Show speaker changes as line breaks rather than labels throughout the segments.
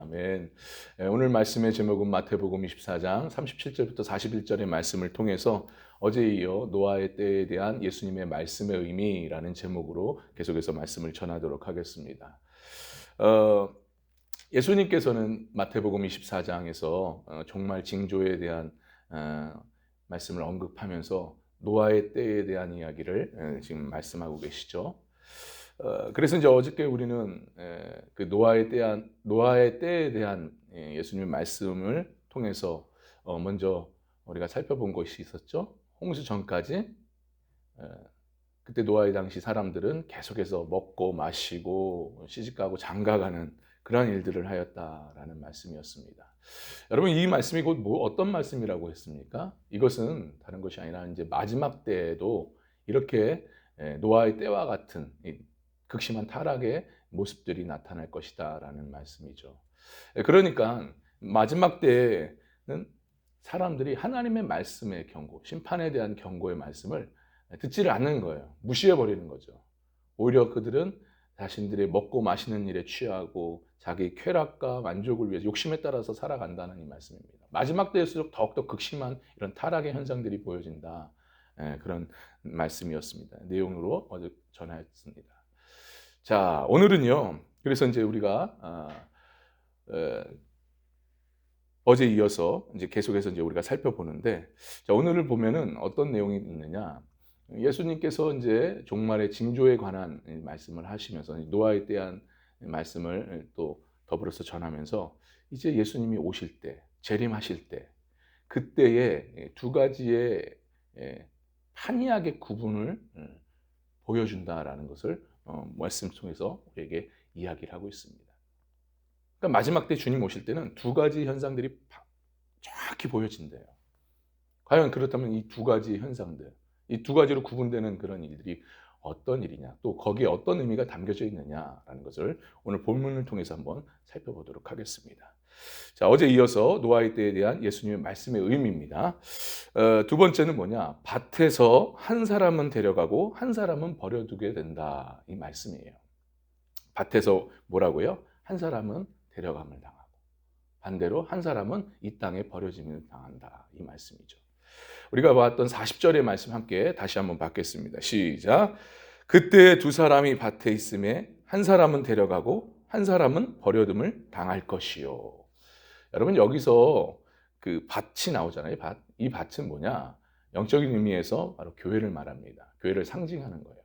아멘. 오늘 말씀의 제목은 마태복음 24장 37절부터 41절의 말씀을 통해서 어제에 이어 노아의 때에 대한 예수님의 말씀의 의미라는 제목으로 계속해서 말씀을 전하도록 하겠습니다. 예수님께서는 마태복음 24장에서 종말 징조에 대한 말씀을 언급하면서 노아의 때에 대한 이야기를 지금 말씀하고 계시죠. 그래서 이제 어저께 우리는 그 노아의 때에 대한 예수님의 말씀을 통해서 먼저 우리가 살펴본 것이 있었죠. 홍수 전까지 그때 노아의 당시 사람들은 계속해서 먹고 마시고 시집가고 장가가는 그러한 일들을 하였다라는 말씀이었습니다. 여러분, 이 말씀이 곧 어떤 말씀이라고 했습니까? 이것은 다른 것이 아니라 이제 마지막 때에도 이렇게 노아의 때와 같은 극심한 타락의 모습들이 나타날 것이다라는 말씀이죠. 그러니까 마지막 때에는 사람들이 하나님의 말씀의 경고, 심판에 대한 경고의 말씀을 듣지를 않는 거예요. 무시해버리는 거죠. 오히려 그들은 자신들의 먹고 마시는 일에 취하고 자기 쾌락과 만족을 위해서 욕심에 따라서 살아간다는 이 말씀입니다. 마지막 때일수록 더욱더 극심한 이런 타락의 현상들이 보여진다. 그런 말씀이었습니다. 내용으로 어제 전하였습니다. 자, 오늘은요. 그래서 이제 우리가 어제 이어서 이제 계속해서 이제 우리가 살펴보는데, 자, 오늘을 보면은 어떤 내용이 있느냐? 예수님께서 이제 종말의 징조에 관한 말씀을 하시면서 노아에 대한 말씀을 또 더불어서 전하면서 이제 예수님이 오실 때, 재림하실 때, 그때에 두 가지의 판이하게 구분을 보여준다라는 것을 말씀 통해서 우리에게 이야기를 하고 있습니다. 그러니까 마지막 때 주님 오실 때는 두 가지 현상들이 정확히 보여진대요. 과연 그렇다면 이 두 가지 현상들, 이 두 가지로 구분되는 그런 일들이 어떤 일이냐, 또 거기에 어떤 의미가 담겨져 있느냐라는 것을 오늘 본문을 통해서 한번 살펴보도록 하겠습니다. 자, 어제 이어서 노아의 때에 대한 예수님의 말씀의 의미입니다. 두 번째는 뭐냐? 밭에서 한 사람은 데려가고 한 사람은 버려두게 된다. 이 말씀이에요. 밭에서 뭐라고요? 한 사람은 데려감을 당하고 반대로 한 사람은 이 땅에 버려짐을 당한다. 이 말씀이죠. 우리가 봤던 40절의 말씀 함께 다시 한번 받겠습니다. 시작. 그때 두 사람이 밭에 있음에 한 사람은 데려가고 한 사람은 버려둠을 당할 것이요. 여러분, 여기서 그 밭이 나오잖아요. 밭. 이 밭은 뭐냐? 영적인 의미에서 바로 교회를 말합니다. 교회를 상징하는 거예요.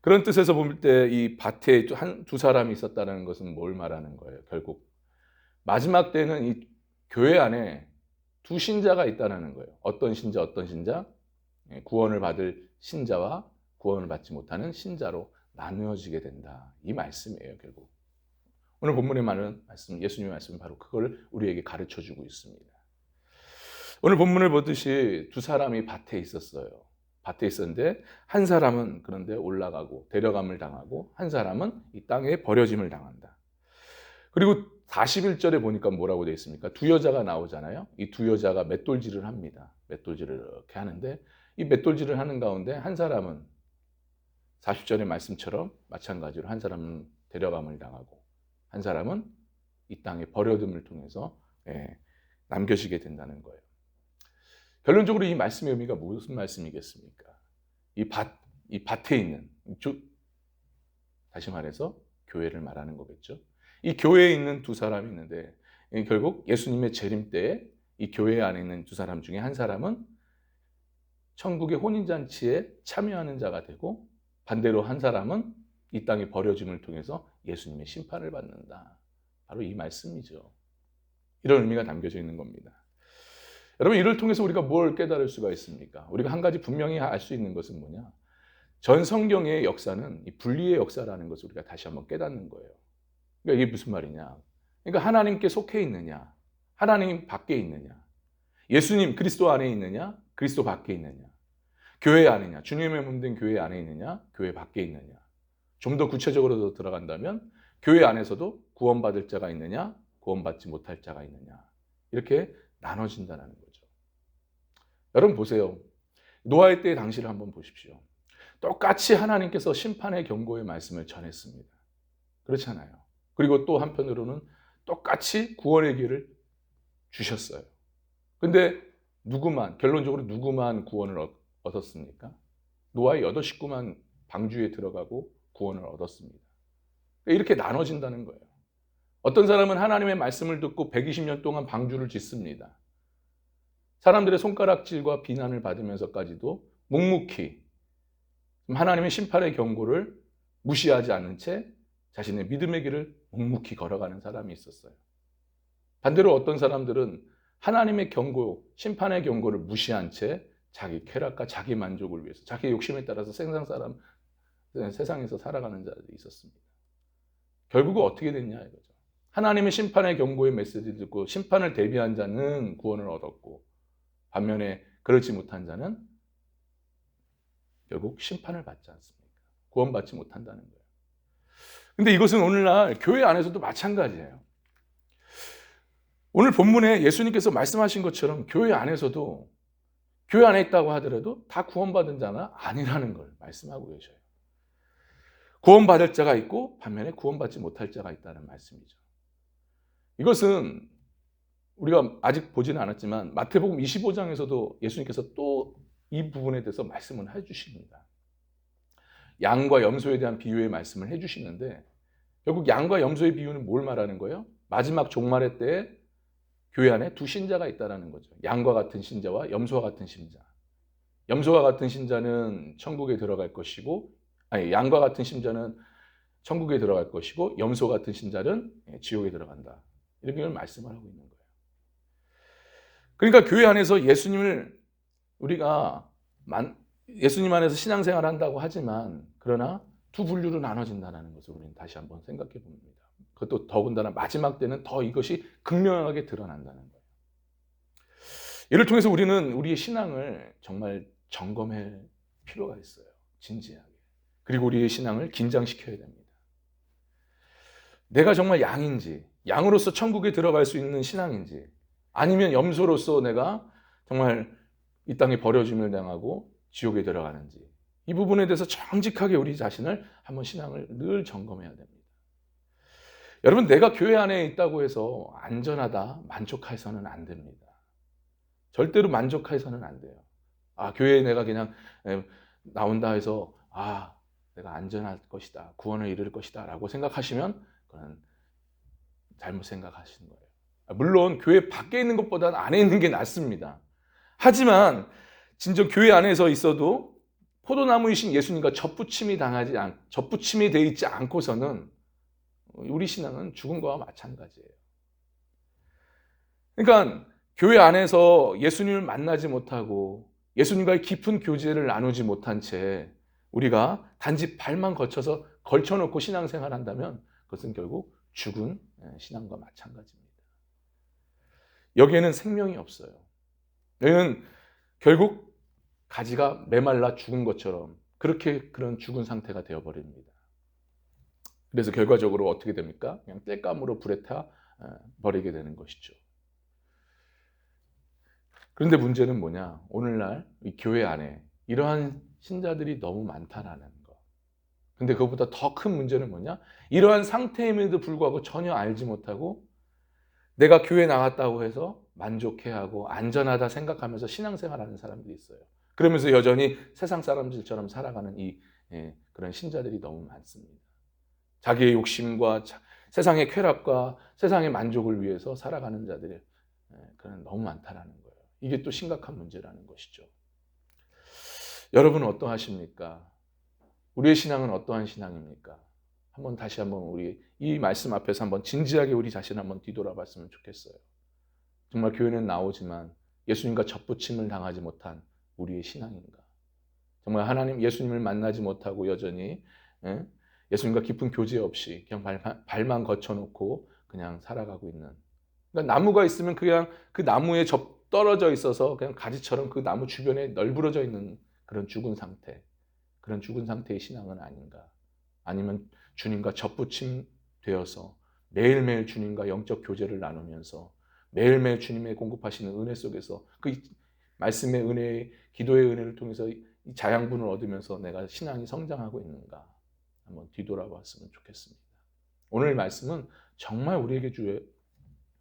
그런 뜻에서 볼 때 이 밭에 두 사람이 있었다는 것은 뭘 말하는 거예요? 결국 마지막 때는 이 교회 안에 두 신자가 있다는 거예요. 어떤 신자, 어떤 신자? 구원을 받을 신자와 구원을 받지 못하는 신자로 나누어지게 된다. 이 말씀이에요, 결국. 오늘 본문에 말하는 말씀, 예수님의 말씀은 바로 그걸 우리에게 가르쳐주고 있습니다. 오늘 본문을 보듯이 두 사람이 밭에 있었어요. 밭에 있었는데 한 사람은 그런데 올라가고 데려감을 당하고 한 사람은 이 땅에 버려짐을 당한다. 그리고 41절에 보니까 뭐라고 되어 있습니까? 두 여자가 나오잖아요. 이 두 여자가 맷돌질을 합니다. 맷돌질을 이렇게 하는데 이 맷돌질을 하는 가운데 한 사람은 40절의 말씀처럼 마찬가지로 한 사람은 데려감을 당하고 한 사람은 이 땅에 버려둠을 통해서 남겨지게 된다는 거예요. 결론적으로 이 말씀의 의미가 무슨 말씀이겠습니까? 이 밭에 있는, 다시 말해서 교회를 말하는 거겠죠. 이 교회에 있는 두 사람이 있는데 결국 예수님의 재림 때에 이 교회 안에 있는 두 사람 중에 한 사람은 천국의 혼인잔치에 참여하는 자가 되고 반대로 한 사람은 이 땅에 버려짐을 통해서 예수님의 심판을 받는다. 바로 이 말씀이죠. 이런 의미가 담겨져 있는 겁니다. 여러분, 이를 통해서 우리가 뭘 깨달을 수가 있습니까? 우리가 한 가지 분명히 알 수 있는 것은 뭐냐? 전 성경의 역사는 이 분리의 역사라는 것을 우리가 다시 한번 깨닫는 거예요. 그러니까 이게 무슨 말이냐? 그러니까 하나님께 속해 있느냐? 하나님 밖에 있느냐? 예수님 그리스도 안에 있느냐? 그리스도 밖에 있느냐? 교회 안이냐? 주님의 몸된 교회 안에 있느냐? 교회 밖에 있느냐? 좀 더 구체적으로 들어간다면 교회 안에서도 구원받을 자가 있느냐? 구원받지 못할 자가 있느냐? 이렇게 나눠진다는 거죠. 여러분 보세요. 노아의 때의 당시를 한번 보십시오. 똑같이 하나님께서 심판의 경고의 말씀을 전했습니다. 그렇잖아요. 그리고 또 한편으로는 똑같이 구원의 길을 주셨어요. 근데 결론적으로 누구만 구원을 얻었습니까? 노아의 8 식구만 방주에 들어가고 구원을 얻었습니다. 이렇게 나눠진다는 거예요. 어떤 사람은 하나님의 말씀을 듣고 120년 동안 방주를 짓습니다. 사람들의 손가락질과 비난을 받으면서까지도 묵묵히 하나님의 심판의 경고를 무시하지 않는 채 자신의 믿음의 길을 묵묵히 걸어가는 사람이 있었어요. 반대로 어떤 사람들은 하나님의 경고, 심판의 경고를 무시한 채 자기 쾌락과 자기 만족을 위해서 자기 욕심에 따라서 세상에서 살아가는 자들이 있었습니다. 결국은 어떻게 됐냐 이거죠. 하나님의 심판의 경고의 메시지를 듣고 심판을 대비한 자는 구원을 얻었고, 반면에 그렇지 못한 자는 결국 심판을 받지 않습니까? 구원받지 못한다는 거예요. 근데 이것은 오늘날 교회 안에서도 마찬가지예요. 오늘 본문에 예수님께서 말씀하신 것처럼 교회 안에서도, 교회 안에 있다고 하더라도 다 구원받은 자는 아니라는 걸 말씀하고 계셔요. 구원받을 자가 있고 반면에 구원받지 못할 자가 있다는 말씀이죠. 이것은 우리가 아직 보지는 않았지만 마태복음 25장에서도 예수님께서 또 이 부분에 대해서 말씀을 해주십니다. 양과 염소에 대한 비유의 말씀을 해주시는데, 결국 양과 염소의 비유는 뭘 말하는 거예요? 마지막 종말의 때에 교회 안에 두 신자가 있다는 거죠. 양과 같은 신자와 염소와 같은 신자. 염소와 같은 신자는 천국에 들어갈 것이고, 양과 같은 신자는 천국에 들어갈 것이고, 염소 같은 신자는 지옥에 들어간다. 이렇게 말씀을 하고 있는 거예요. 그러니까 교회 안에서 예수님 안에서 신앙생활을 한다고 하지만, 그러나 두 분류로 나눠진다는 것을 우리는 다시 한번 생각해 봅니다. 그것도 더군다나 마지막 때는 더 이것이 극명하게 드러난다는 거예요. 이를 통해서 우리는 우리의 신앙을 정말 점검할 필요가 있어요. 진지하게. 그리고 우리의 신앙을 긴장시켜야 됩니다. 내가 정말 양으로서 천국에 들어갈 수 있는 신앙인지, 아니면 염소로서 내가 정말 이 땅에 버려짐을 당하고 지옥에 들어가는지, 이 부분에 대해서 정직하게 우리 자신을 한번 신앙을 늘 점검해야 됩니다. 여러분, 내가 교회 안에 있다고 해서 안전하다 만족해서는 안 됩니다. 절대로 만족해서는 안 돼요. 교회에 내가 그냥 나온다 해서 내가 안전할 것이다, 구원을 이룰 것이다 라고 생각하시면 그건 잘못 생각하시는 거예요. 물론 교회 밖에 있는 것보다는 안에 있는 게 낫습니다. 하지만 진정 교회 안에서 있어도 포도나무이신 예수님과 접붙임이 되어 있지 않고서는 우리 신앙은 죽은 거와 마찬가지예요. 그러니까 교회 안에서 예수님을 만나지 못하고 예수님과의 깊은 교제를 나누지 못한 채 우리가 단지 발만 걸쳐놓고 신앙생활을 한다면 그것은 결국 죽은 신앙과 마찬가지입니다. 여기에는 생명이 없어요. 여기는 결국 가지가 메말라 죽은 것처럼 그런 죽은 상태가 되어버립니다. 그래서 결과적으로 어떻게 됩니까? 그냥 땔감으로 불에 타 버리게 되는 것이죠. 그런데 문제는 뭐냐? 오늘날 이 교회 안에 이러한 신자들이 너무 많다라는 거. 근데 그것보다 더 큰 문제는 뭐냐? 이러한 상태임에도 불구하고 전혀 알지 못하고 내가 교회 나갔다고 해서 만족해하고 안전하다 생각하면서 신앙생활하는 사람들이 있어요. 그러면서 여전히 세상 사람들처럼 살아가는 그런 신자들이 너무 많습니다. 자기의 욕심과 세상의 쾌락과 세상의 만족을 위해서 살아가는 자들이 그런 너무 많다라는 거예요. 이게 또 심각한 문제라는 것이죠. 여러분은 어떠하십니까? 우리의 신앙은 어떠한 신앙입니까? 다시 한번 우리 이 말씀 앞에서 한번 진지하게 우리 자신을 한번 뒤돌아봤으면 좋겠어요. 정말 교회는 나오지만 예수님과 접붙임을 당하지 못한 우리의 신앙인가? 정말 예수님을 만나지 못하고 여전히 예수님과 깊은 교제 없이 그냥 발만 거쳐놓고 그냥 살아가고 있는, 그러니까 나무가 있으면 그냥 그 나무에 떨어져 있어서 그냥 가지처럼 그 나무 주변에 널브러져 있는 그런 죽은 상태의 신앙은 아닌가? 아니면 주님과 접붙임 되어서 매일매일 주님과 영적 교제를 나누면서 매일매일 주님의 공급하시는 은혜 속에서 그 말씀의 은혜, 기도의 은혜를 통해서 이 자양분을 얻으면서 내가 신앙이 성장하고 있는가? 한번 뒤돌아봤으면 좋겠습니다. 오늘 말씀은 정말 우리에게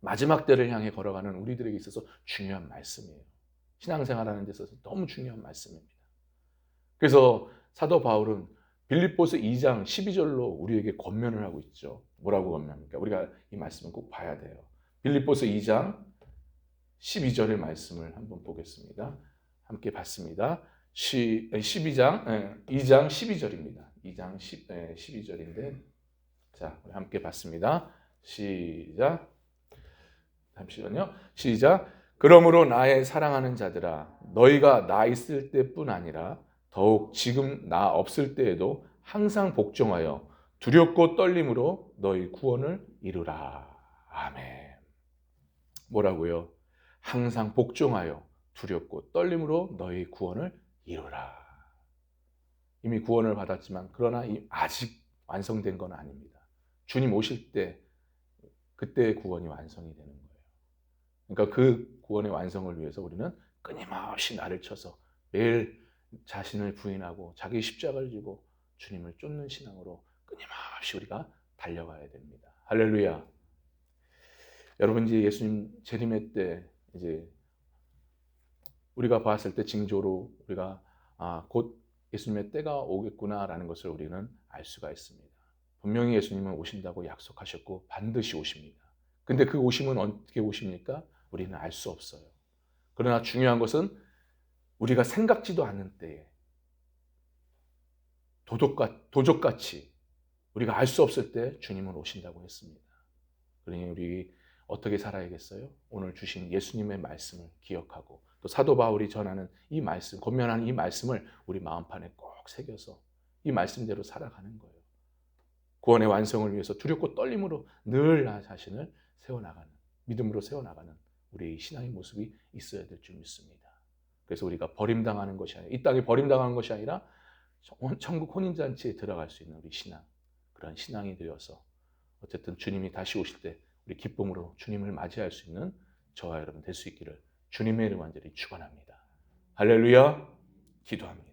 마지막 때를 향해 걸어가는 우리들에게 있어서 중요한 말씀이에요. 신앙생활하는 데 있어서 너무 중요한 말씀입니다. 그래서 사도 바울은 빌립보서 2장 12절로 우리에게 권면을 하고 있죠. 뭐라고 권면합니까? 우리가 이 말씀을 꼭 봐야 돼요. 빌립보서 2장 12절의 말씀을 한번 보겠습니다. 함께 봤습니다. 2장 12절입니다. 2장 12절인데 자, 우리 함께 봤습니다. 시작. 잠시만요. 시작. 그러므로 나의 사랑하는 자들아, 너희가 나 있을 때뿐 아니라 더욱 지금 나 없을 때에도 항상 복종하여 두렵고 떨림으로 너희 구원을 이루라. 아멘. 뭐라고요? 항상 복종하여 두렵고 떨림으로 너희 구원을 이루라. 이미 구원을 받았지만 그러나 아직 완성된 건 아닙니다. 주님 오실 때 그때의 구원이 완성이 되는 거예요. 그러니까 그 구원의 완성을 위해서 우리는 끊임없이 나를 쳐서 매일 자신을 부인하고 자기 십자가를 지고 주님을 쫓는 신앙으로 끊임없이 우리가 달려가야 됩니다. 할렐루야. 여러분 이제 예수님 재림의 때 이제 우리가 봤을 때 징조로 우리가 곧 예수님의 때가 오겠구나라는 것을 우리는 알 수가 있습니다. 분명히 예수님은 오신다고 약속하셨고 반드시 오십니다. 근데 그 오심은 어떻게 오십니까? 우리는 알 수 없어요. 그러나 중요한 것은 우리가 생각지도 않는 때에 도적같이 우리가 알 수 없을 때 주님은 오신다고 했습니다. 그러니 우리 어떻게 살아야겠어요? 오늘 주신 예수님의 말씀을 기억하고 또 사도 바울이 전하는 이 말씀, 권면하는 이 말씀을 우리 마음판에 꼭 새겨서 이 말씀대로 살아가는 거예요. 구원의 완성을 위해서 두렵고 떨림으로 늘 나 자신을 세워나가는, 믿음으로 세워나가는 우리의 신앙의 모습이 있어야 될 줄 믿습니다. 그래서 우리가 버림당하는 것이 아니라, 이 땅에 버림당하는 것이 아니라 천국 혼인잔치에 들어갈 수 있는 우리 신앙, 그런 신앙이 되어서 어쨌든 주님이 다시 오실 때 우리 기쁨으로 주님을 맞이할 수 있는 저와 여러분 될 수 있기를 주님의 이름 간절히 축원합니다. 할렐루야. 기도합니다.